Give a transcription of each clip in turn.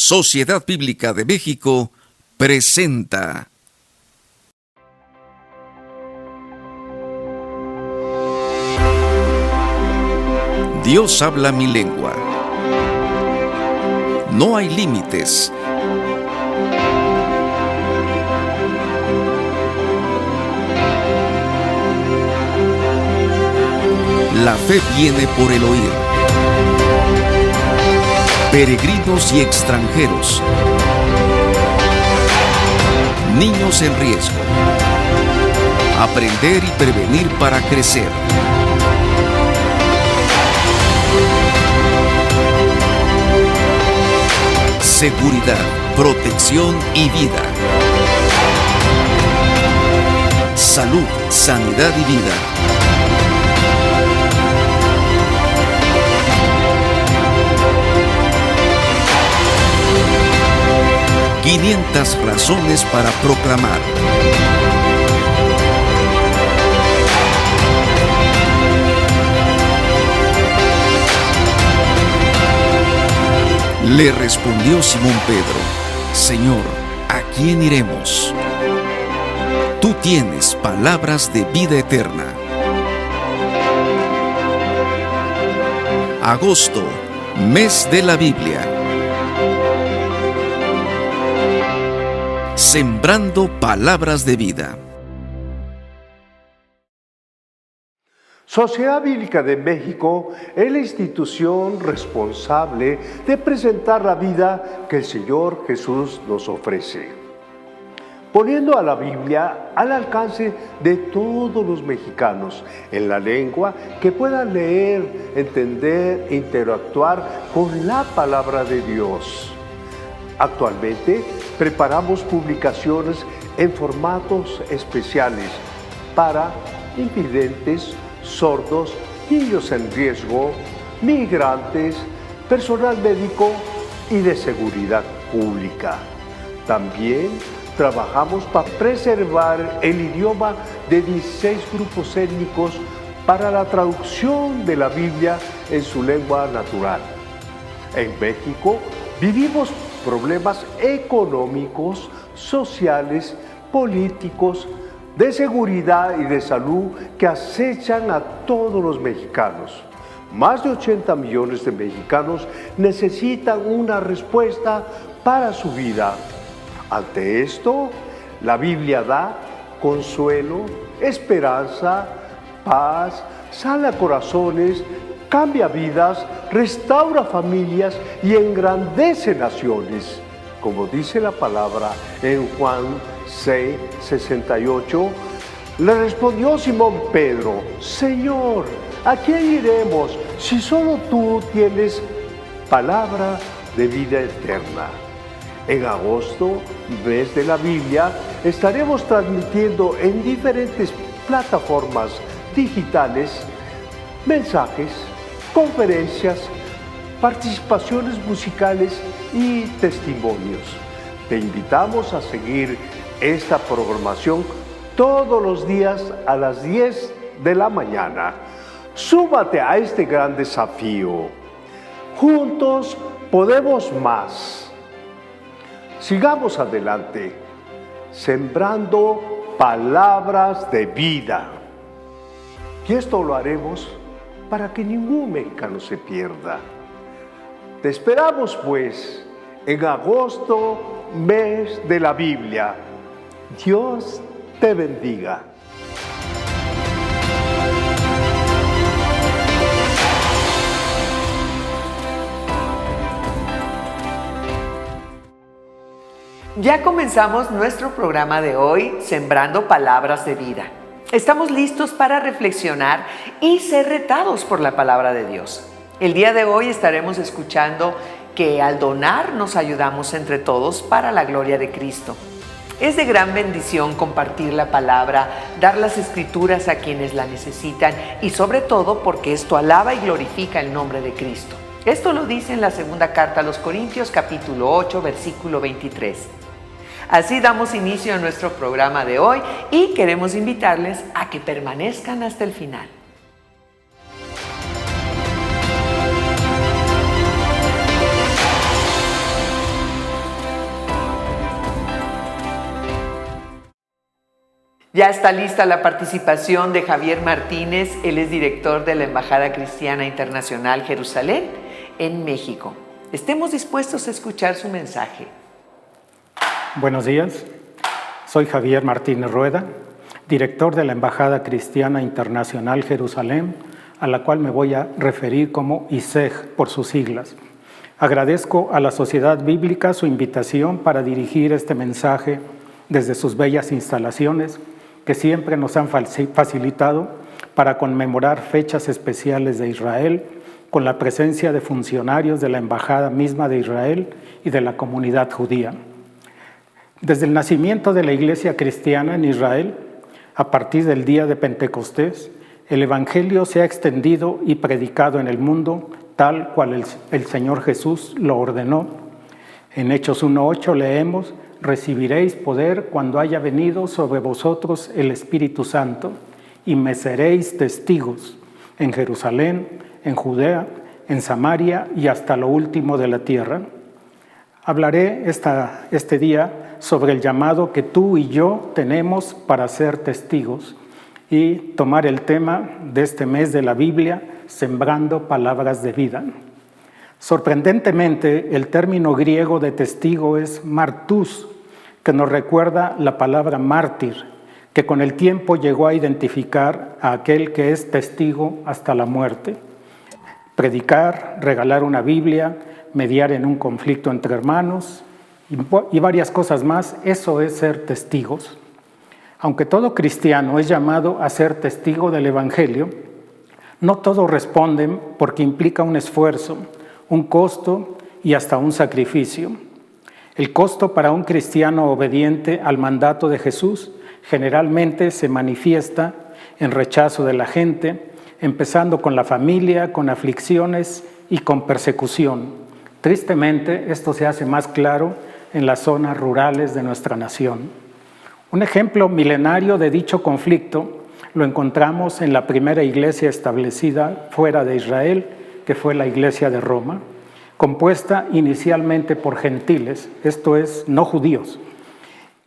Sociedad Bíblica de México presenta Dios habla mi lengua. No hay límites. La fe viene por el oír. Peregrinos y extranjeros. Niños en riesgo. Aprender y prevenir para crecer. Seguridad, protección y vida. Salud, sanidad y vida. «500 razones para proclamar». Le respondió Simón Pedro: Señor, ¿a quién iremos? Tú tienes palabras de vida eterna. Agosto, mes de la Biblia. Sembrando palabras de vida. Sociedad Bíblica de México es la institución responsable de presentar la vida que el Señor Jesús nos ofrece, poniendo a la Biblia al alcance de todos los mexicanos, en la lengua que puedan leer, entender e interactuar con la palabra de Dios. Actualmente preparamos publicaciones en formatos especiales para invidentes, sordos, niños en riesgo, migrantes, personal médico y de seguridad pública. También trabajamos para preservar el idioma de 16 grupos étnicos para la traducción de la Biblia en su lengua natural. En México vivimos problemas económicos, sociales, políticos, de seguridad y de salud que acechan a todos los mexicanos. Más de 80 millones de mexicanos necesitan una respuesta para su vida. Ante esto, la Biblia da consuelo, esperanza, paz, sana corazones, cambia vidas, restaura familias y engrandece naciones. Como dice la palabra en Juan 6:68, le respondió Simón Pedro: Señor, ¿a quién iremos si solo tú tienes palabra de vida eterna? En agosto, mes de la Biblia, estaremos transmitiendo en diferentes plataformas digitales mensajes, conferencias, participaciones musicales y testimonios. Te invitamos a seguir esta programación todos los días a las 10 de la mañana. Súmate a este gran desafío. Juntos podemos más. Sigamos adelante, sembrando palabras de vida. Y esto lo haremos para que ningún mexicano se pierda. Te esperamos, pues, en agosto, mes de la Biblia. Dios te bendiga. Ya comenzamos nuestro programa de hoy, Sembrando Palabras de Vida. Estamos listos para reflexionar y ser retados por la palabra de Dios. El día de hoy estaremos escuchando que al donar nos ayudamos entre todos para la gloria de Cristo. Es de gran bendición compartir la palabra, dar las escrituras a quienes la necesitan y sobre todo porque esto alaba y glorifica el nombre de Cristo. Esto lo dice en la segunda carta a los Corintios, capítulo 8, versículo 23. Así damos inicio a nuestro programa de hoy y queremos invitarles a que permanezcan hasta el final. Ya está lista la participación de Javier Martínez, él es director de la Embajada Cristiana Internacional Jerusalén en México. Estemos dispuestos a escuchar su mensaje. Buenos días, soy Javier Martínez Rueda, director de la Embajada Cristiana Internacional Jerusalén, a la cual me voy a referir como ISEJ por sus siglas. Agradezco a la Sociedad Bíblica su invitación para dirigir este mensaje desde sus bellas instalaciones que siempre nos han facilitado para conmemorar fechas especiales de Israel con la presencia de funcionarios de la Embajada misma de Israel y de la comunidad judía. Desde el nacimiento de la Iglesia cristiana en Israel, a partir del día de Pentecostés, el Evangelio se ha extendido y predicado en el mundo tal cual el Señor Jesús lo ordenó. En Hechos 1:8 leemos: «Recibiréis poder cuando haya venido sobre vosotros el Espíritu Santo, y me seréis testigos en Jerusalén, en Judea, en Samaria y hasta lo último de la tierra». Hablaré este día sobre el llamado que tú y yo tenemos para ser testigos y tomar el tema de este mes de la Biblia, Sembrando Palabras de Vida. Sorprendentemente, el término griego de testigo es martús, que nos recuerda la palabra mártir, que con el tiempo llegó a identificar a aquel que es testigo hasta la muerte. Predicar, regalar una Biblia, mediar en un conflicto entre hermanos y varias cosas más, eso es ser testigos. Aunque todo cristiano es llamado a ser testigo del Evangelio, no todos responden porque implica un esfuerzo, un costo y hasta un sacrificio. El costo para un cristiano obediente al mandato de Jesús generalmente se manifiesta en rechazo de la gente, empezando con la familia, con aflicciones y con persecución. Tristemente, esto se hace más claro en las zonas rurales de nuestra nación. Un ejemplo milenario de dicho conflicto lo encontramos en la primera iglesia establecida fuera de Israel, que fue la Iglesia de Roma, compuesta inicialmente por gentiles, esto es, no judíos.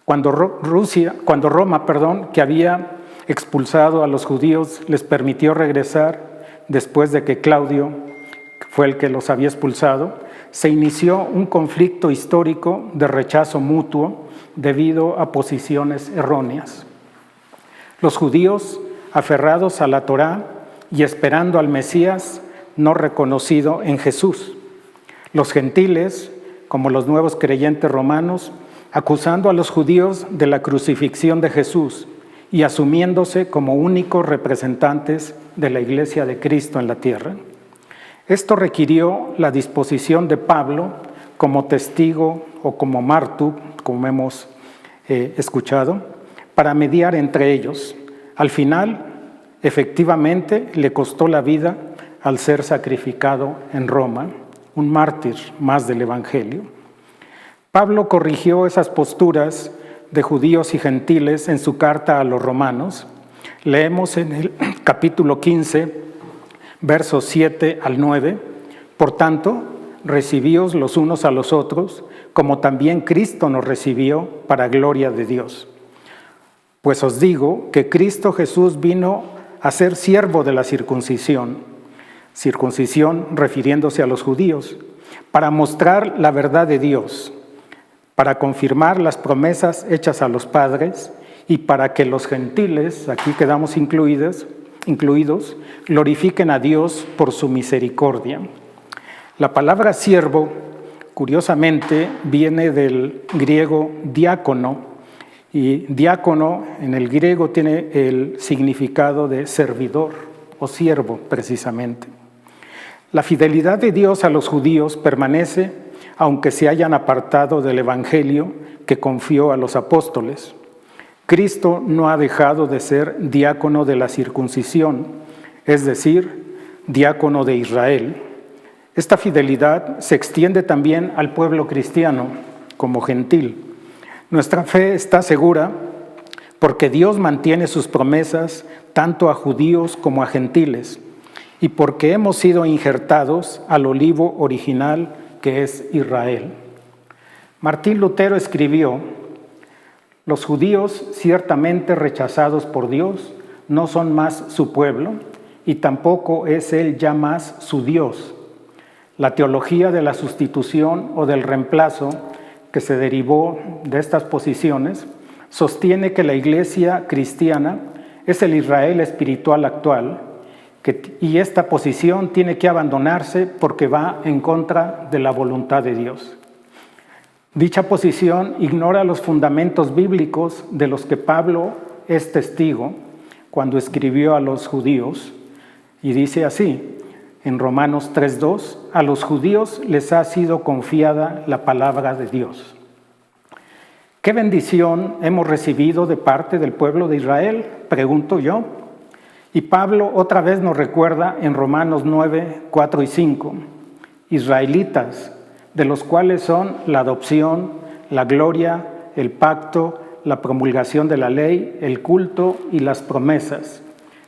Cuando Roma, que había expulsado a los judíos, les permitió regresar después de que Claudio fue el que los había expulsado, se inició un conflicto histórico de rechazo mutuo debido a posiciones erróneas. Los judíos, aferrados a la Torá y esperando al Mesías no reconocido en Jesús. Los gentiles, como los nuevos creyentes romanos, acusando a los judíos de la crucifixión de Jesús y asumiéndose como únicos representantes de la Iglesia de Cristo en la tierra. Esto requirió la disposición de Pablo como testigo o como mártir, como hemos escuchado, para mediar entre ellos. Al final, efectivamente, le costó la vida al ser sacrificado en Roma, un mártir más del Evangelio. Pablo corrigió esas posturas de judíos y gentiles en su carta a los romanos. Leemos en el capítulo 15, versos 7 al 9, «Por tanto, recibíos los unos a los otros, como también Cristo nos recibió para gloria de Dios. Pues os digo que Cristo Jesús vino a ser siervo de la circuncisión refiriéndose a los judíos, para mostrar la verdad de Dios, para confirmar las promesas hechas a los padres y para que los gentiles, aquí quedamos incluidos, glorifiquen a Dios por su misericordia». La palabra siervo, curiosamente, viene del griego diácono, y diácono en el griego tiene el significado de servidor o siervo, precisamente. La fidelidad de Dios a los judíos permanece aunque se hayan apartado del Evangelio que confió a los apóstoles. Cristo no ha dejado de ser diácono de la circuncisión, es decir, diácono de Israel. Esta fidelidad se extiende también al pueblo cristiano como gentil. Nuestra fe está segura porque Dios mantiene sus promesas tanto a judíos como a gentiles y porque hemos sido injertados al olivo original que es Israel. Martín Lutero escribió: Los judíos, ciertamente rechazados por Dios, no son más su pueblo y tampoco es Él ya más su Dios. La teología de la sustitución o del reemplazo que se derivó de estas posiciones sostiene que la iglesia cristiana es el Israel espiritual actual y esta posición tiene que abandonarse porque va en contra de la voluntad de Dios. Dicha posición ignora los fundamentos bíblicos de los que Pablo es testigo cuando escribió a los judíos y dice así, en Romanos 3:2, a los judíos les ha sido confiada la palabra de Dios. ¿Qué bendición hemos recibido de parte del pueblo de Israel? Pregunto yo. Y Pablo otra vez nos recuerda en Romanos 9, 4 y 5, israelitas, de los cuales son la adopción, la gloria, el pacto, la promulgación de la ley, el culto y las promesas,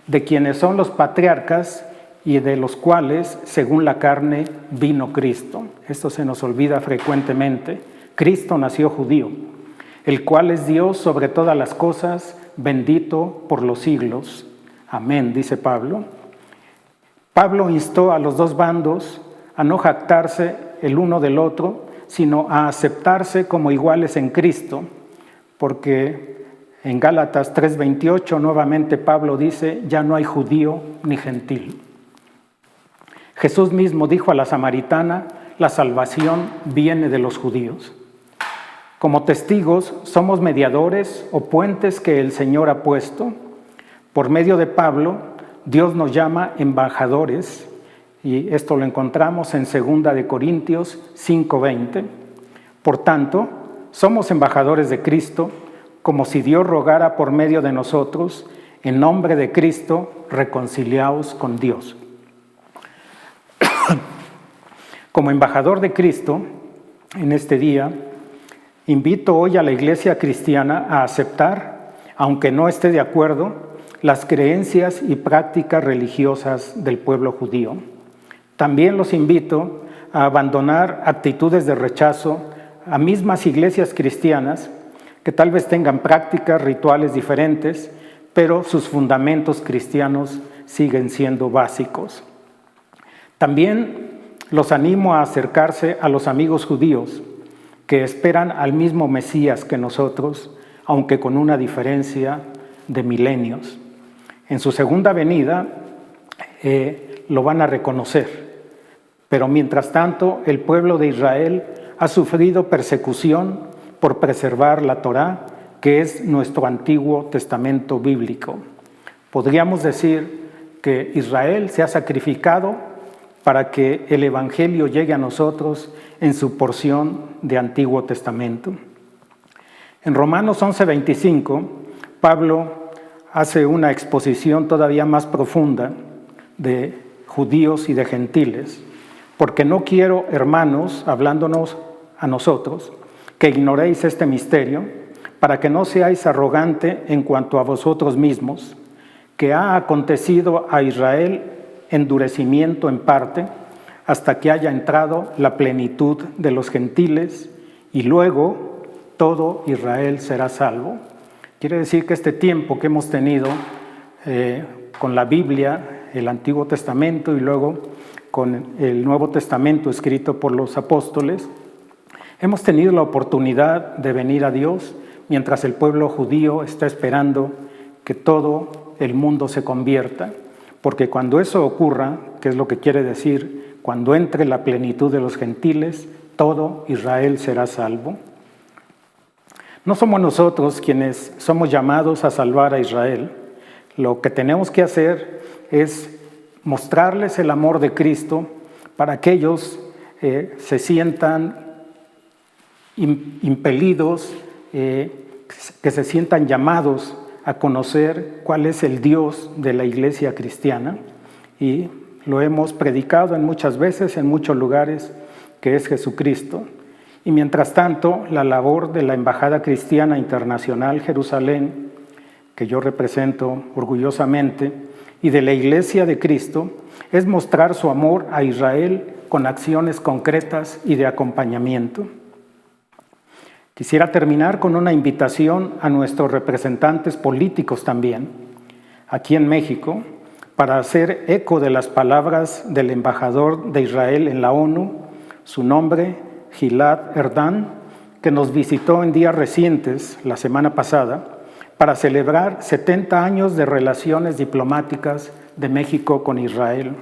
de quienes son los patriarcas y de los cuales, según la carne, vino Cristo. Esto se nos olvida frecuentemente. Cristo nació judío, el cual es Dios sobre todas las cosas, bendito por los siglos. Amén, dice Pablo. Pablo instó a los dos bandos a no jactarse el uno del otro, sino a aceptarse como iguales en Cristo, porque en Gálatas 3:28 nuevamente Pablo dice, ya no hay judío ni gentil. Jesús mismo dijo a la samaritana, la salvación viene de los judíos. Como testigos somos mediadores o puentes que el Señor ha puesto. Por medio de Pablo, Dios nos llama embajadores, y esto lo encontramos en 2 de Corintios 5:20. Por tanto, somos embajadores de Cristo, como si Dios rogara por medio de nosotros, en nombre de Cristo, reconciliaos con Dios. Como embajador de Cristo, en este día, invito hoy a la iglesia cristiana a aceptar, aunque no esté de acuerdo, las creencias y prácticas religiosas del pueblo judío. También los invito a abandonar actitudes de rechazo a mismas iglesias cristianas que tal vez tengan prácticas rituales diferentes, pero sus fundamentos cristianos siguen siendo básicos. También los animo a acercarse a los amigos judíos que esperan al mismo Mesías que nosotros, aunque con una diferencia de milenios. En su segunda venida lo van a reconocer. Pero mientras tanto, el pueblo de Israel ha sufrido persecución por preservar la Torá, que es nuestro Antiguo Testamento bíblico. Podríamos decir que Israel se ha sacrificado para que el Evangelio llegue a nosotros en su porción de Antiguo Testamento. En Romanos 11:25, Pablo hace una exposición todavía más profunda de judíos y de gentiles. Porque no quiero, hermanos, hablándonos a nosotros, que ignoréis este misterio, para que no seáis arrogante en cuanto a vosotros mismos, que ha acontecido a Israel endurecimiento en parte, hasta que haya entrado la plenitud de los gentiles, y luego todo Israel será salvo. Quiere decir que este tiempo que hemos tenido con la Biblia, el Antiguo Testamento y luego con el Nuevo Testamento escrito por los apóstoles, hemos tenido la oportunidad de venir a Dios mientras el pueblo judío está esperando que todo el mundo se convierta, porque cuando eso ocurra, que es lo que quiere decir, cuando entre la plenitud de los gentiles, todo Israel será salvo. No somos nosotros quienes somos llamados a salvar a Israel. Lo que tenemos que hacer es mostrarles el amor de Cristo para que ellos se sientan impelidos, que se sientan llamados a conocer cuál es el Dios de la iglesia cristiana. Y lo hemos predicado en muchas veces, en muchos lugares, que es Jesucristo. Y mientras tanto, la labor de la Embajada Cristiana Internacional Jerusalén, que yo represento orgullosamente, y de la Iglesia de Cristo, es mostrar su amor a Israel con acciones concretas y de acompañamiento. Quisiera terminar con una invitación a nuestros representantes políticos también, aquí en México, para hacer eco de las palabras del embajador de Israel en la ONU, su nombre, Gilad Erdan, que nos visitó en días recientes, la semana pasada, para celebrar 70 años de relaciones diplomáticas de México con Israel.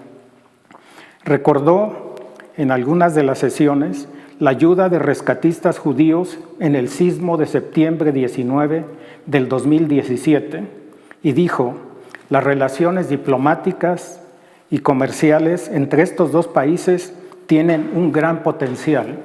Recordó en algunas de las sesiones la ayuda de rescatistas judíos en el sismo de septiembre 19 del 2017 y dijo: las relaciones diplomáticas y comerciales entre estos dos países tienen un gran potencial,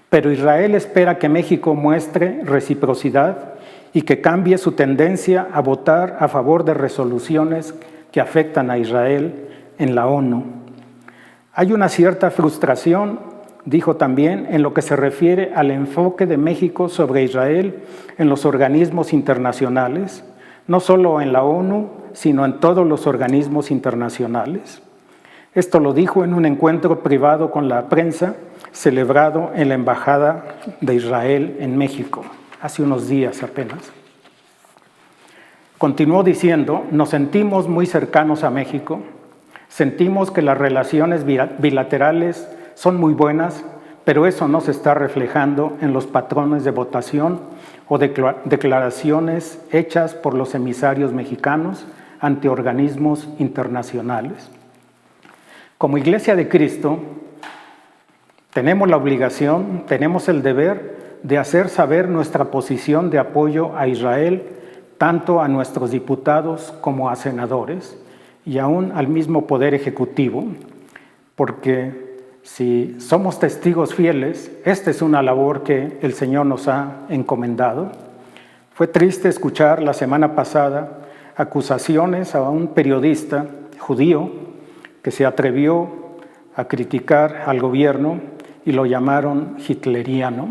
pero Israel espera que México muestre reciprocidad y que cambie su tendencia a votar a favor de resoluciones que afectan a Israel en la ONU. Hay una cierta frustración, dijo también, en lo que se refiere al enfoque de México sobre Israel en los organismos internacionales, no solo en la ONU, sino en todos los organismos internacionales. Esto lo dijo en un encuentro privado con la prensa celebrado en la Embajada de Israel en México, hace unos días apenas. Continuó diciendo: nos sentimos muy cercanos a México, sentimos que las relaciones bilaterales son muy buenas, pero eso no se está reflejando en los patrones de votación o declaraciones hechas por los emisarios mexicanos ante organismos internacionales. Como Iglesia de Cristo, tenemos la obligación, tenemos el deber de hacer saber nuestra posición de apoyo a Israel, tanto a nuestros diputados como a senadores y aún al mismo Poder Ejecutivo, porque si somos testigos fieles, esta es una labor que el Señor nos ha encomendado. Fue triste escuchar la semana pasada acusaciones a un periodista judío que se atrevió a criticar al gobierno y lo llamaron hitleriano.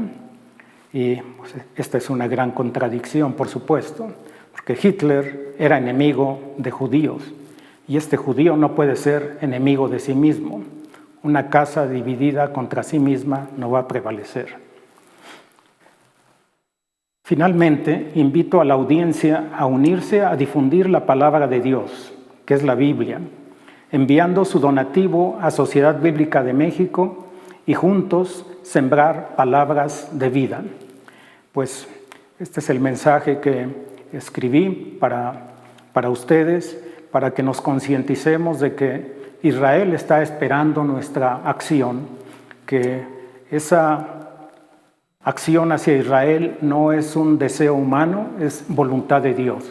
Y pues, esta es una gran contradicción, por supuesto, porque Hitler era enemigo de judíos y este judío no puede ser enemigo de sí mismo. Una casa dividida contra sí misma no va a prevalecer. Finalmente, invito a la audiencia a unirse a difundir la palabra de Dios, que es la Biblia, enviando su donativo a Sociedad Bíblica de México y juntos sembrar palabras de vida. Pues este es el mensaje que escribí para ustedes, para que nos concienticemos de que Israel está esperando nuestra acción, que esa acción hacia Israel no es un deseo humano, es voluntad de Dios.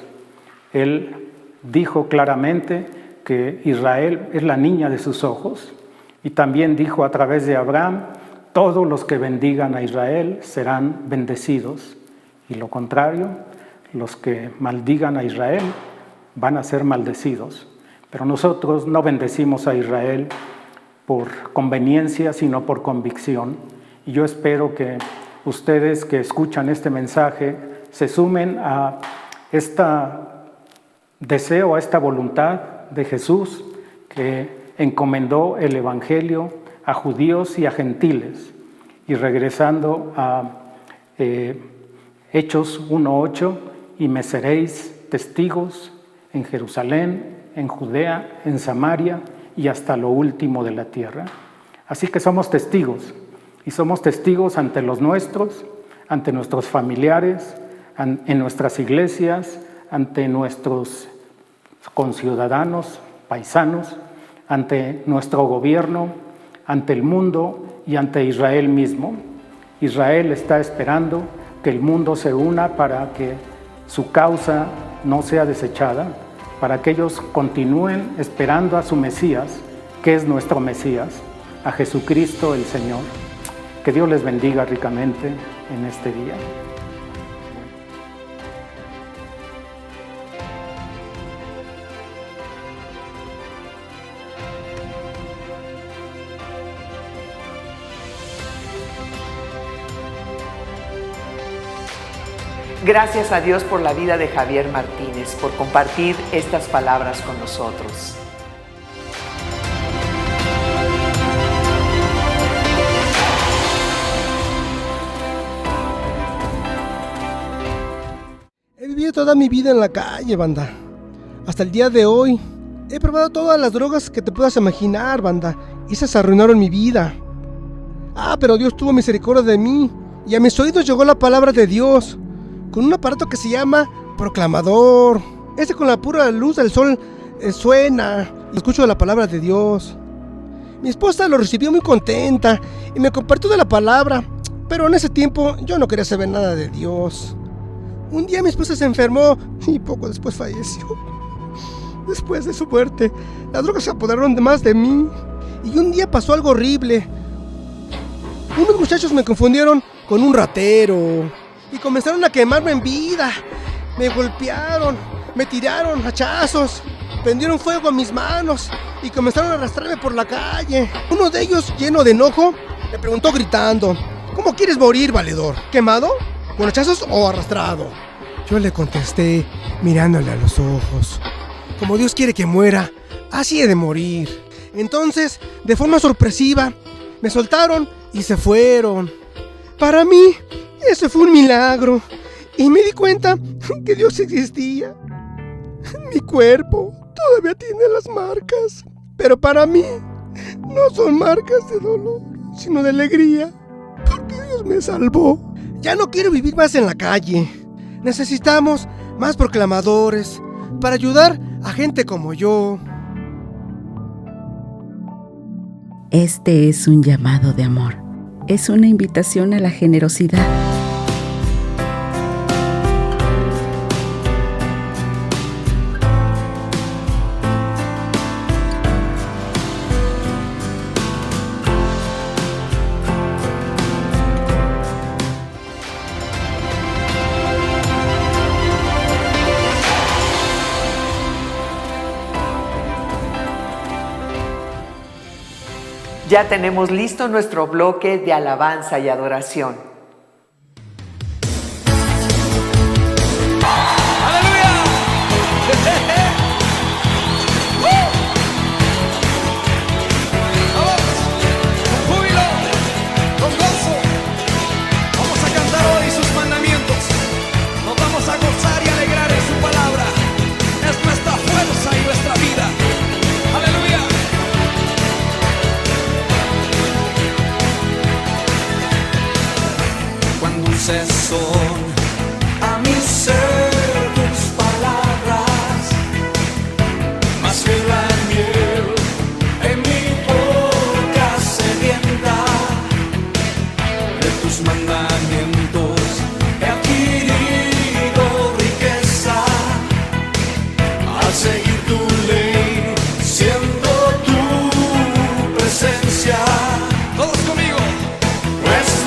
Él dijo claramente que Israel es la niña de sus ojos y también dijo a través de Abraham: todos los que bendigan a Israel serán bendecidos, y lo contrario, los que maldigan a Israel van a ser maldecidos. Pero nosotros no bendecimos a Israel por conveniencia, sino por convicción. Y yo espero que ustedes que escuchan este mensaje se sumen a este deseo, a esta voluntad de Jesús, que encomendó el Evangelio a judíos y a gentiles. Y regresando a Hechos 1:8, y me seréis testigos en Jerusalén, en Judea, en Samaria y hasta lo último de la tierra. Así que somos testigos, y somos testigos ante los nuestros, ante nuestros familiares, en nuestras iglesias, ante nuestros conciudadanos, paisanos, ante nuestro gobierno, ante el mundo y ante Israel mismo. Israel está esperando que el mundo se una para que su causa no sea desechada, para que ellos continúen esperando a su Mesías, que es nuestro Mesías, a Jesucristo el Señor. Que Dios les bendiga ricamente en este día. Gracias a Dios por la vida de Javier Martínez, por compartir estas palabras con nosotros. Pasé toda mi vida en la calle, banda. Hasta el día de hoy. He probado todas las drogas que te puedas imaginar, banda. Y esas arruinaron mi vida. Pero Dios tuvo misericordia de mí. Y a mis oídos llegó la palabra de Dios. Con un aparato que se llama proclamador. Ese con la pura luz del sol suena. Y escucho la palabra de Dios. Mi esposa lo recibió muy contenta y me compartió de la palabra. Pero en ese tiempo yo no quería saber nada de Dios. Un día mi esposa se enfermó y poco después falleció. Después de su muerte, las drogas se apoderaron más de mí. Y un día pasó algo horrible. Unos muchachos me confundieron con un ratero y comenzaron a quemarme en vida. Me golpearon, me tiraron hachazos, prendieron fuego a mis manos y comenzaron a arrastrarme por la calle. Uno de ellos, lleno de enojo, me preguntó gritando: ¿cómo quieres morir, valedor? ¿Quemado? ¿Con hachazos o arrastrado? Yo le contesté mirándole a los ojos: como Dios quiere que muera, así he de morir. Entonces, de forma sorpresiva, me soltaron y se fueron. Para mí, ese fue un milagro. Y me di cuenta que Dios existía. Mi cuerpo todavía tiene las marcas, pero para mí no son marcas de dolor, sino de alegría, porque Dios me salvó. Ya no quiero vivir más en la calle. Necesitamos más proclamadores para ayudar a gente como yo. Este es un llamado de amor. Es una invitación a la generosidad. Ya tenemos listo nuestro bloque de alabanza y adoración. Son a mi ser tus palabras, más que la miel en mi boca sedienta. De tus mandamientos he adquirido riqueza, al seguir tu ley, siendo tu presencia. Todos conmigo. Pues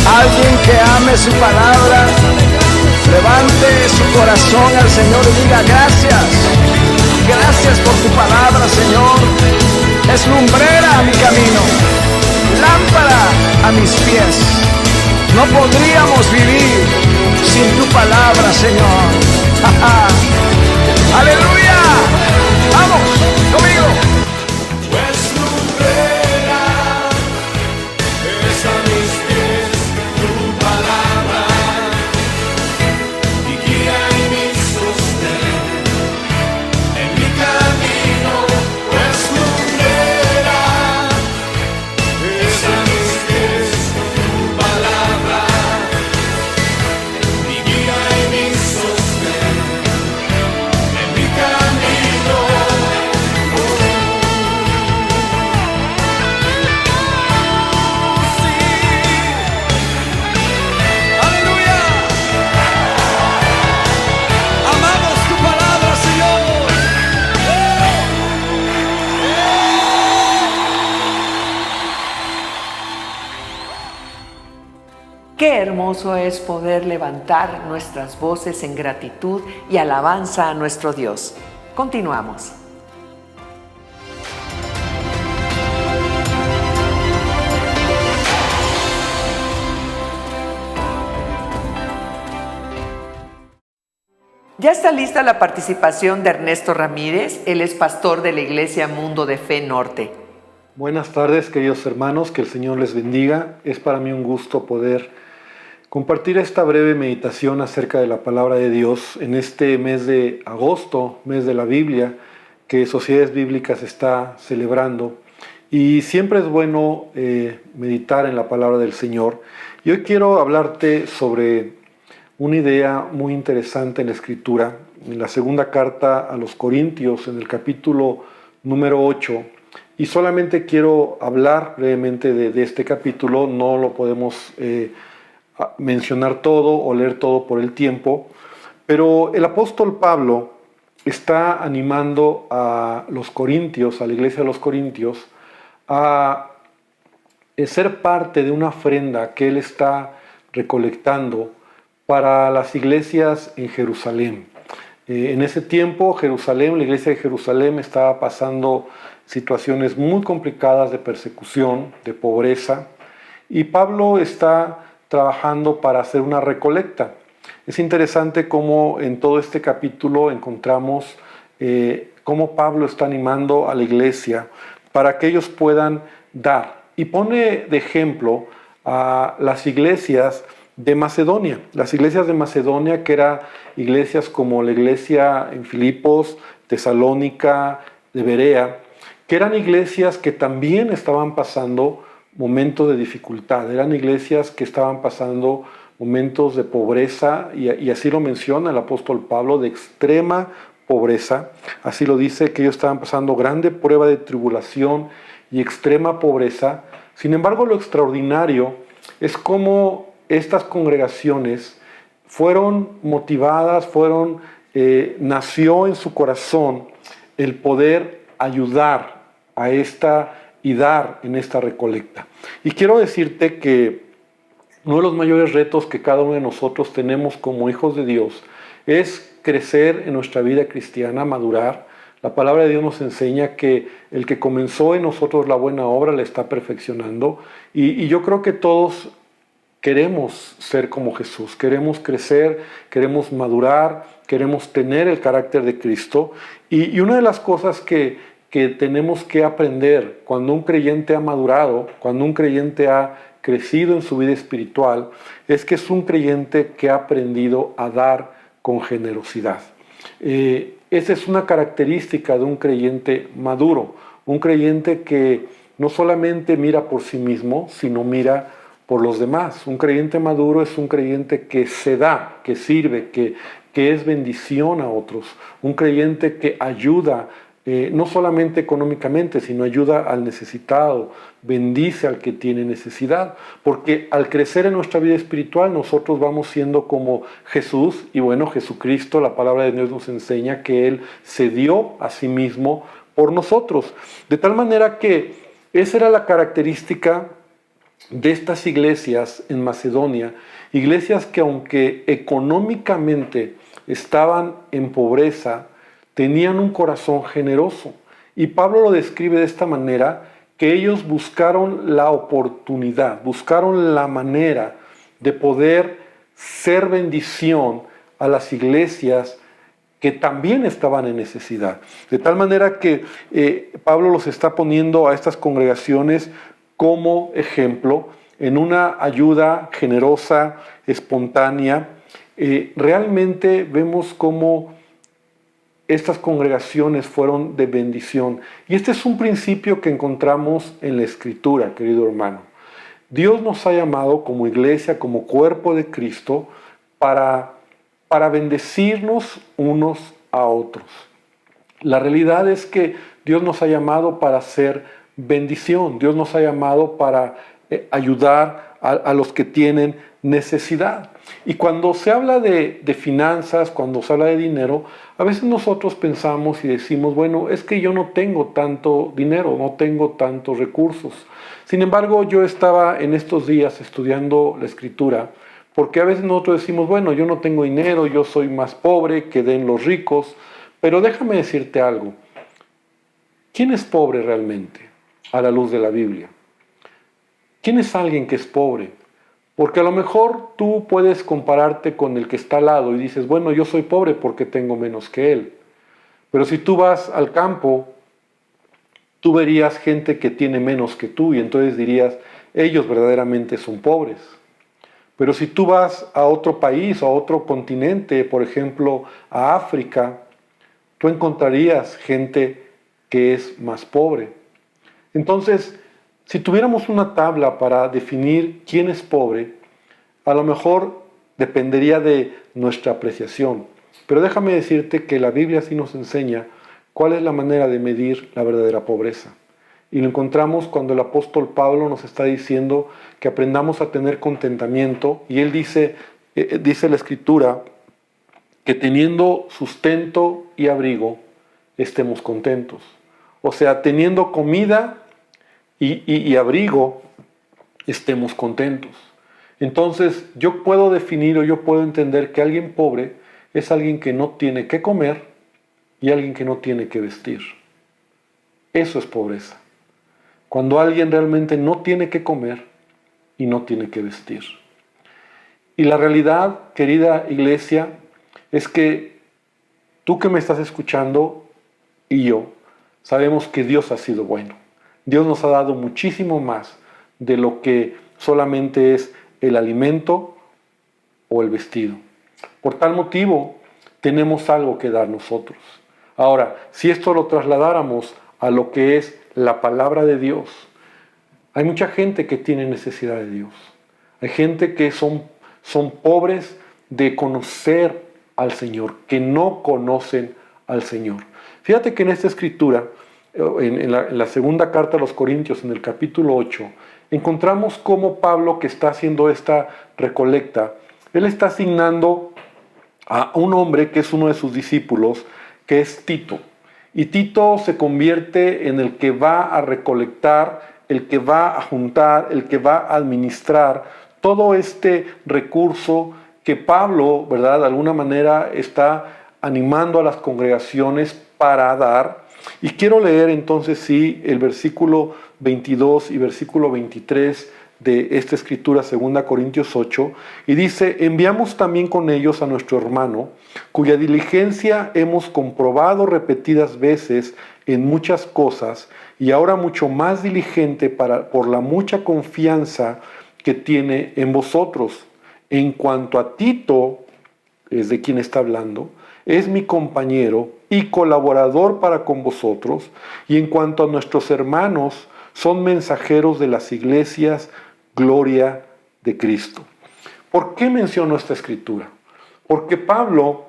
Alguien que ame su palabra, levante su corazón al Señor y diga: gracias, gracias por tu palabra, Señor. Es lumbrera a mi camino, lámpara a mis pies. No podríamos vivir sin tu palabra, Señor. ¡Aleluya! ¡Vamos conmigo! Pues lumbrera es a mis pies tu palabra, mi guía y mi sostén en mi camino. Pues lumbrera es a mis pies tu palabra, mi guía y mi sostén en mi camino. ¡Aleluya! Amamos tu palabra, Señor. Qué hermoso es poder levantar nuestras voces en gratitud y alabanza a nuestro Dios. Continuamos. Ya está lista la participación de Ernesto Ramírez. Él es pastor de la Iglesia Mundo de Fe Norte. Buenas tardes, queridos hermanos, que el Señor les bendiga. Es para mí un gusto poder compartir esta breve meditación acerca de la palabra de Dios en este mes de agosto, mes de la Biblia, que Sociedades Bíblicas está celebrando. Y siempre es bueno meditar en la palabra del Señor. Y hoy quiero hablarte sobre una idea muy interesante en la Escritura, en la segunda carta a los Corintios, en el capítulo número 8. Y solamente quiero hablar brevemente de este capítulo, no lo podemos mencionar todo o leer todo por el tiempo, pero el apóstol Pablo está animando a los corintios, a la iglesia de los corintios, a ser parte de una ofrenda que él está recolectando para las iglesias en Jerusalén. En ese tiempo, Jerusalén, la iglesia de Jerusalén estaba pasando situaciones muy complicadas de persecución, de pobreza, y Pablo está trabajando para hacer una recolecta. Es interesante cómo en todo este capítulo encontramos cómo Pablo está animando a la iglesia para que ellos puedan dar. Y pone de ejemplo a las iglesias de Macedonia. Las iglesias de Macedonia, que eran iglesias como la iglesia en Filipos, Tesalónica, de Berea, que eran iglesias que también estaban pasando momentos de dificultad, eran iglesias que estaban pasando momentos de pobreza, y así lo menciona el apóstol Pablo, de extrema pobreza. Así lo dice, que ellos estaban pasando grande prueba de tribulación y extrema pobreza. Sin embargo, lo extraordinario es cómo estas congregaciones fueron motivadas, nació en su corazón el poder ayudar a y dar en esta recolecta. Y quiero decirte que uno de los mayores retos que cada uno de nosotros tenemos como hijos de Dios es crecer en nuestra vida cristiana, madurar. La palabra de Dios nos enseña que el que comenzó en nosotros la buena obra la está perfeccionando, y yo creo que todos queremos ser como Jesús, queremos crecer, queremos madurar, queremos tener el carácter de Cristo. Y una de las cosas que tenemos que aprender cuando un creyente ha madurado, cuando un creyente ha crecido en su vida espiritual, es que es un creyente que ha aprendido a dar con generosidad. Esa es una característica de un creyente maduro, un creyente que no solamente mira por sí mismo, sino mira por los demás. Un creyente maduro es un creyente que se da, que sirve, que es bendición a otros. Un creyente que ayuda, no solamente económicamente, sino ayuda al necesitado, bendice al que tiene necesidad. Porque al crecer en nuestra vida espiritual, nosotros vamos siendo como Jesús. Y bueno, Jesucristo, la palabra de Dios nos enseña que Él se dio a sí mismo por nosotros. De tal manera que esa era la característica de estas iglesias en Macedonia, iglesias que aunque económicamente estaban en pobreza, tenían un corazón generoso. Y Pablo lo describe de esta manera, que ellos buscaron la oportunidad, buscaron la manera de poder ser bendición a las iglesias que también estaban en necesidad. De tal manera que Pablo los está poniendo a estas congregaciones como ejemplo en una ayuda generosa, espontánea. Realmente vemos cómo estas congregaciones fueron de bendición. Y este es un principio que encontramos en la Escritura, querido hermano. Dios nos ha llamado como iglesia, como cuerpo de Cristo, para bendecirnos unos a otros. La realidad es que Dios nos ha llamado para ser bendición. Dios nos ha llamado para ayudar a los que tienen necesidad. Y cuando se habla de finanzas, cuando se habla de dinero, a veces nosotros pensamos y decimos, bueno, es que yo no tengo tanto dinero, no tengo tantos recursos. Sin embargo, yo estaba en estos días estudiando la Escritura, porque a veces nosotros decimos, bueno, yo no tengo dinero, yo soy más pobre que den los ricos, pero déjame decirte algo. ¿Quién es pobre realmente a la luz de la Biblia? ¿Quién es alguien que es pobre? Porque a lo mejor tú puedes compararte con el que está al lado y dices, bueno, yo soy pobre porque tengo menos que él. Pero si tú vas al campo, tú verías gente que tiene menos que tú y entonces dirías, ellos verdaderamente son pobres. Pero si tú vas a otro país o a otro continente, por ejemplo, a África, tú encontrarías gente que es más pobre. Entonces, si tuviéramos una tabla para definir quién es pobre, a lo mejor dependería de nuestra apreciación. Pero déjame decirte que la Biblia sí nos enseña cuál es la manera de medir la verdadera pobreza. Y lo encontramos cuando el apóstol Pablo nos está diciendo que aprendamos a tener contentamiento. Y él dice la Escritura, que teniendo sustento y abrigo, estemos contentos. O sea, teniendo comida y abrigo, estemos contentos. Entonces, yo puedo definir o yo puedo entender que alguien pobre es alguien que no tiene que comer y alguien que no tiene que vestir. Eso es pobreza. Cuando alguien realmente no tiene que comer y no tiene que vestir. Y la realidad, querida iglesia, es que tú que me estás escuchando y yo, sabemos que Dios ha sido bueno. Dios nos ha dado muchísimo más de lo que solamente es el alimento o el vestido. Por tal motivo, tenemos algo que dar nosotros. Ahora, si esto lo trasladáramos a lo que es la palabra de Dios, hay mucha gente que tiene necesidad de Dios. Hay gente que son pobres de conocer al Señor, que no conocen al Señor. Fíjate que en esta escritura, en la segunda carta a los Corintios, en el capítulo 8, encontramos cómo Pablo, que está haciendo esta recolecta, él está asignando a un hombre que es uno de sus discípulos, que es Tito. Y Tito se convierte en el que va a recolectar, el que va a juntar, el que va a administrar todo este recurso que Pablo, ¿verdad?, de alguna manera está animando a las congregaciones para dar. Y quiero leer entonces sí el versículo 22 y versículo 23 de esta escritura, 2 Corintios 8, y dice, enviamos también con ellos a nuestro hermano, cuya diligencia hemos comprobado repetidas veces en muchas cosas, y ahora mucho más diligente por la mucha confianza que tiene en vosotros. En cuanto a Tito, es de quien está hablando, es mi compañero y colaborador para con vosotros, y en cuanto a nuestros hermanos, son mensajeros de las iglesias, gloria de Cristo. ¿Por qué menciono esta escritura? Porque Pablo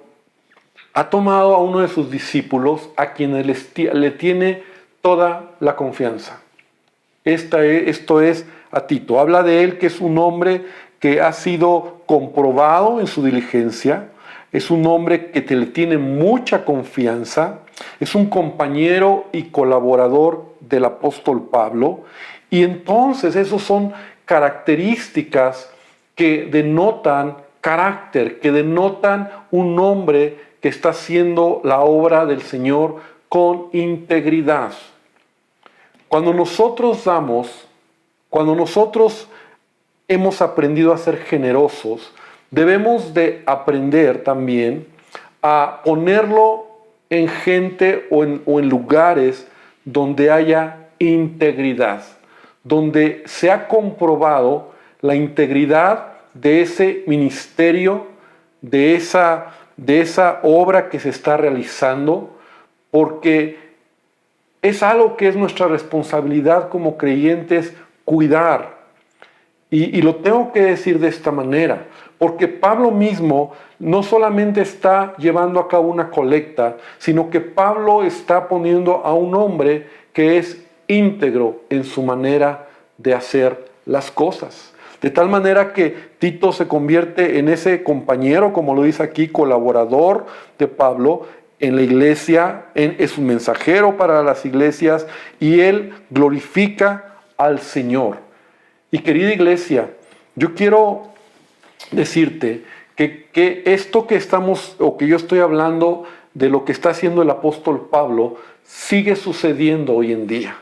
ha tomado a uno de sus discípulos a quienes le tiene toda la confianza. Esto es a Tito. Habla de él que es un hombre que ha sido comprobado en su diligencia, es un hombre que le tiene mucha confianza, es un compañero y colaborador del apóstol Pablo, y entonces esos son características que denotan carácter, que denotan un hombre que está haciendo la obra del Señor con integridad. Cuando nosotros damos, cuando nosotros hemos aprendido a ser generosos, debemos de aprender también a ponerlo en gente o en lugares donde haya integridad, donde se ha comprobado la integridad de ese ministerio, de esa obra que se está realizando, porque es algo que es nuestra responsabilidad como creyentes cuidar. Y lo tengo que decir de esta manera, porque Pablo mismo no solamente está llevando a cabo una colecta, sino que Pablo está poniendo a un hombre que es íntegro en su manera de hacer las cosas. De tal manera que Tito se convierte en ese compañero, como lo dice aquí, colaborador de Pablo en la iglesia, es un mensajero para las iglesias y él glorifica al Señor. Y querida iglesia, yo quiero decirte que esto que estamos, o que yo estoy hablando de lo que está haciendo el apóstol Pablo, sigue sucediendo hoy en día.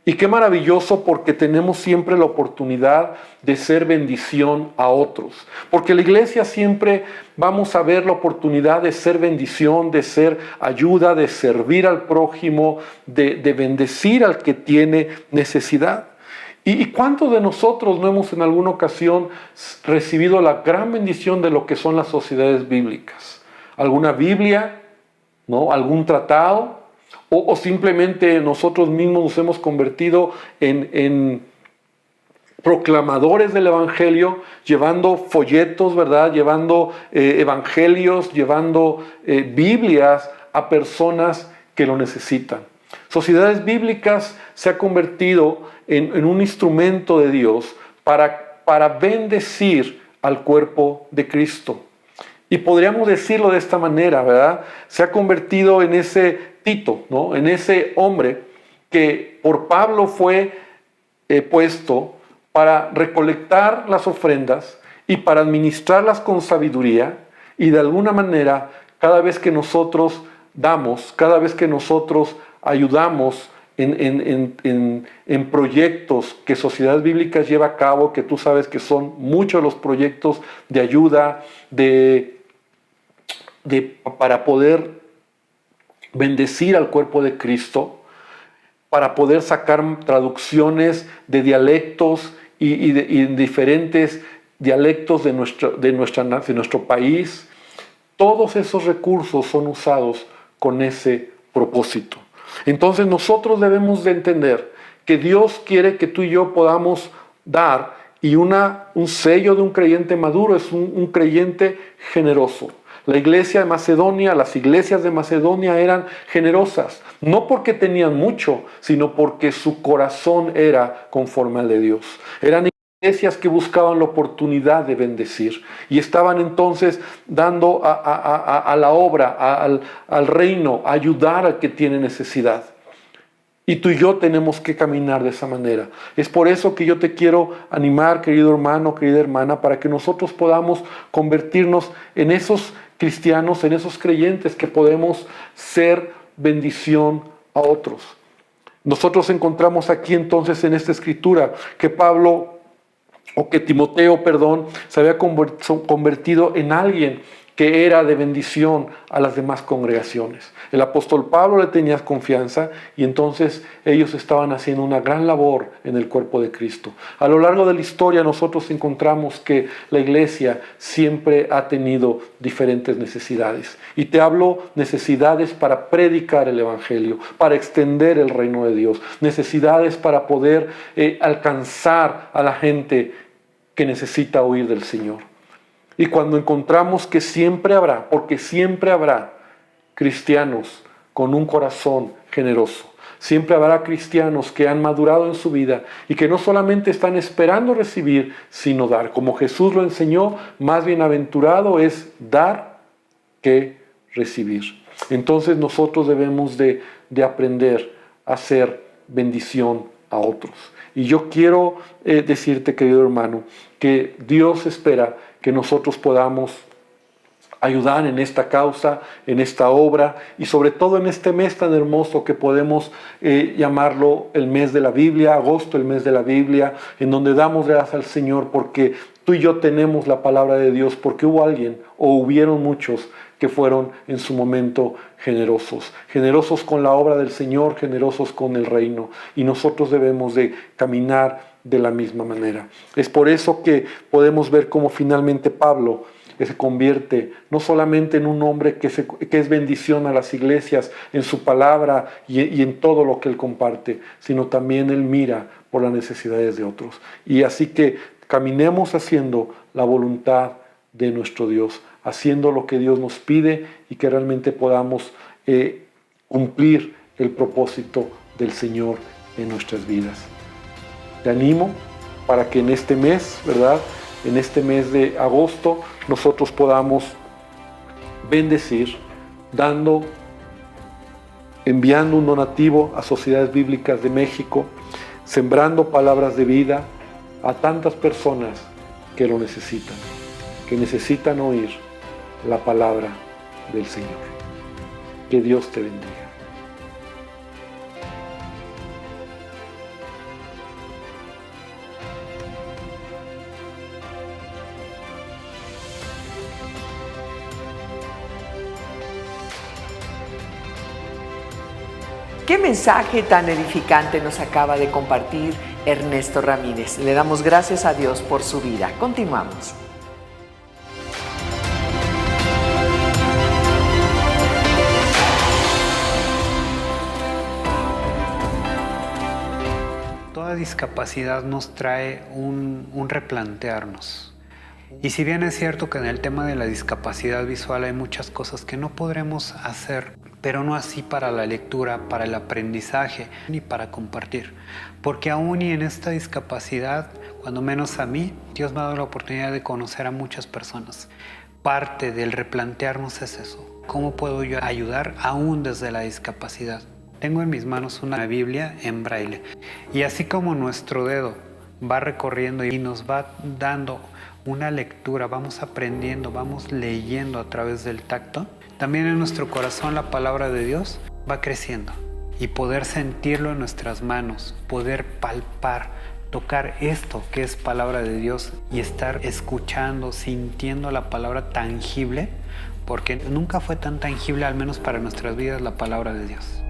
Y qué maravilloso, porque tenemos siempre la oportunidad de ser bendición a otros. Porque la iglesia siempre vamos a ver la oportunidad de ser bendición, de ser ayuda, de servir al prójimo, de bendecir al que tiene necesidad. ¿Y cuántos de nosotros no hemos en alguna ocasión recibido la gran bendición de lo que son las sociedades bíblicas? ¿Alguna Biblia? ¿No? ¿Algún tratado? O simplemente nosotros mismos nos hemos convertido en proclamadores del Evangelio, llevando folletos, ¿verdad? Llevando evangelios, llevando Biblias a personas que lo necesitan. Sociedades Bíblicas se ha convertido en un instrumento de Dios para bendecir al cuerpo de Cristo. Y podríamos decirlo de esta manera, ¿verdad? Se ha convertido en ese Tito, ¿no? En ese hombre que por Pablo fue puesto para recolectar las ofrendas y para administrarlas con sabiduría, y de alguna manera, cada vez que nosotros damos, cada vez que nosotros ayudamos en proyectos que Sociedades Bíblicas lleva a cabo, que tú sabes que son muchos los proyectos de ayuda, para poder bendecir al cuerpo de Cristo, para poder sacar traducciones de dialectos y diferentes dialectos de nuestro país. Todos esos recursos son usados con ese propósito. Entonces nosotros debemos de entender que Dios quiere que tú y yo podamos dar, y un sello de un creyente maduro es un creyente generoso. La iglesia de Macedonia, las iglesias de Macedonia eran generosas, no porque tenían mucho, sino porque su corazón era conforme al de Dios. Eran iglesias que buscaban la oportunidad de bendecir y estaban entonces dando a la obra, al reino, a ayudar al que tiene necesidad. Y tú y yo tenemos que caminar de esa manera. Es por eso que yo te quiero animar, querido hermano, querida hermana, para que nosotros podamos convertirnos en esos cristianos, en esos creyentes que podemos ser bendición a otros. Nosotros encontramos aquí entonces en esta escritura que Timoteo, se había convertido en alguien que era de bendición a las demás congregaciones. El apóstol Pablo le tenía confianza y entonces ellos estaban haciendo una gran labor en el cuerpo de Cristo. A lo largo de la historia nosotros encontramos que la iglesia siempre ha tenido diferentes necesidades. Y te hablo necesidades para predicar el evangelio, para extender el reino de Dios, necesidades para poder alcanzar a la gente que necesita oír del Señor. Y cuando encontramos que siempre habrá, porque siempre habrá cristianos con un corazón generoso, siempre habrá cristianos que han madurado en su vida y que no solamente están esperando recibir, sino dar. Como Jesús lo enseñó, más bienaventurado es dar que recibir. Entonces nosotros debemos de aprender a hacer bendición a otros. Y yo quiero decirte, querido hermano, que Dios espera que nosotros podamos ayudar en esta causa, en esta obra y sobre todo en este mes tan hermoso que podemos llamarlo el mes de la Biblia, agosto, el mes de la Biblia, en donde damos gracias al Señor porque tú y yo tenemos la palabra de Dios, porque hubo alguien o hubieron muchos que fueron en su momento generosos con la obra del Señor, generosos con el reino, y nosotros debemos de caminar de la misma manera. Es por eso que podemos ver cómo finalmente Pablo se convierte no solamente en un hombre que es bendición a las iglesias en su palabra y en todo lo que él comparte, sino también él mira por las necesidades de otros. Y así que caminemos haciendo la voluntad de nuestro Dios, haciendo lo que Dios nos pide y que realmente podamos cumplir el propósito del Señor en nuestras vidas. Te animo para que en este mes, ¿verdad? En este mes de agosto nosotros podamos bendecir, enviando un donativo a Sociedades Bíblicas de México, sembrando palabras de vida a tantas personas que lo necesitan, que necesitan oír la palabra del Señor. Que Dios te bendiga. Qué mensaje tan edificante nos acaba de compartir Ernesto Ramírez. Le damos gracias a Dios por su vida. Continuamos. Toda discapacidad nos trae un replantearnos. Y si bien es cierto que en el tema de la discapacidad visual hay muchas cosas que no podremos hacer, pero no así para la lectura, para el aprendizaje, ni para compartir. Porque aún y en esta discapacidad, cuando menos a mí, Dios me ha dado la oportunidad de conocer a muchas personas. Parte del replantearnos es eso. ¿Cómo puedo yo ayudar aún desde la discapacidad? Tengo en mis manos una Biblia en braille. Y así como nuestro dedo va recorriendo y nos va dando una lectura, vamos aprendiendo, vamos leyendo a través del tacto, también en nuestro corazón la palabra de Dios va creciendo. Y poder sentirlo en nuestras manos, poder palpar, tocar esto que es palabra de Dios y estar escuchando, sintiendo la palabra tangible, porque nunca fue tan tangible, al menos para nuestras vidas, la palabra de Dios.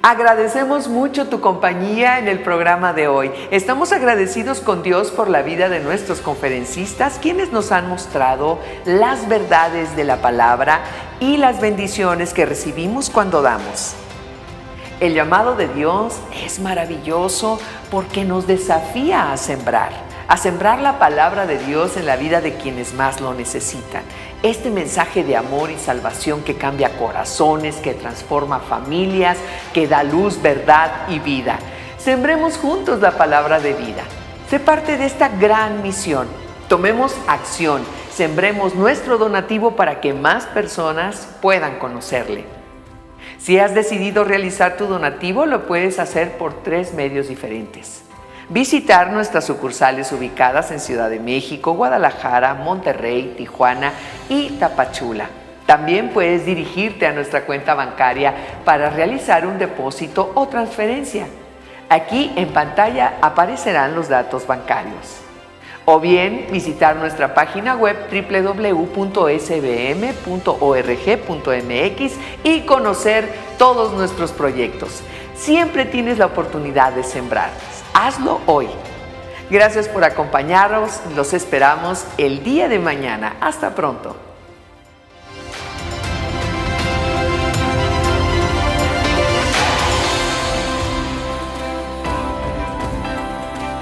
Agradecemos mucho tu compañía en el programa de hoy. Estamos agradecidos con Dios por la vida de nuestros conferencistas, quienes nos han mostrado las verdades de la palabra y las bendiciones que recibimos cuando damos. El llamado de Dios es maravilloso porque nos desafía a sembrar la palabra de Dios en la vida de quienes más lo necesitan. Este mensaje de amor y salvación que cambia corazones, que transforma familias, que da luz, verdad y vida. Sembremos juntos la palabra de vida. Sé parte de esta gran misión. Tomemos acción. sembremos nuestro donativo para que más personas puedan conocerle. Si has decidido realizar tu donativo, lo puedes hacer por 3 medios diferentes. Visitar nuestras sucursales ubicadas en Ciudad de México, Guadalajara, Monterrey, Tijuana y Tapachula. También puedes dirigirte a nuestra cuenta bancaria para realizar un depósito o transferencia. Aquí en pantalla aparecerán los datos bancarios. O bien visitar nuestra página web www.sbm.org.mx y conocer todos nuestros proyectos. Siempre tienes la oportunidad de sembrar. Hazlo hoy. Gracias por acompañarnos. Los esperamos el día de mañana. Hasta pronto.